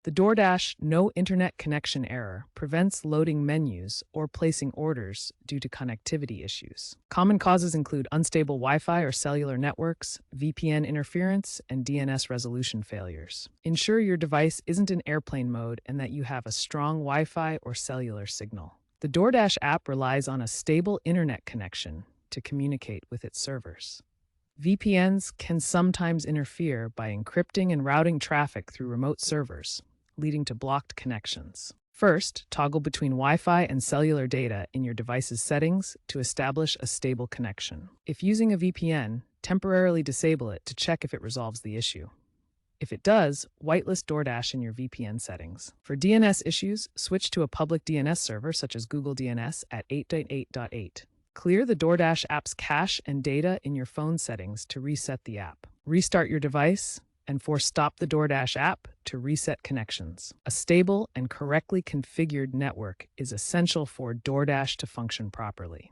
The DoorDash no internet connection error prevents loading menus or placing orders due to connectivity issues. Common causes include unstable Wi-Fi or cellular networks, VPN interference, and DNS resolution failures. Ensure your device isn't in airplane mode and that you have a strong Wi-Fi or cellular signal. The DoorDash app relies on a stable internet connection to communicate with its servers. VPNs can sometimes interfere by encrypting and routing traffic through remote servers, leading to blocked connections. First, toggle between Wi-Fi and cellular data in your device's settings to establish a stable connection. If using a VPN, temporarily disable it to check if it resolves the issue. If it does, whitelist DoorDash in your VPN settings. For DNS issues, switch to a public DNS server such as Google DNS at 8.8.8. Clear the DoorDash app's cache and data in your phone settings to reset the app. Restart your device and force stop the DoorDash app to reset connections. A stable and correctly configured network is essential for DoorDash to function properly.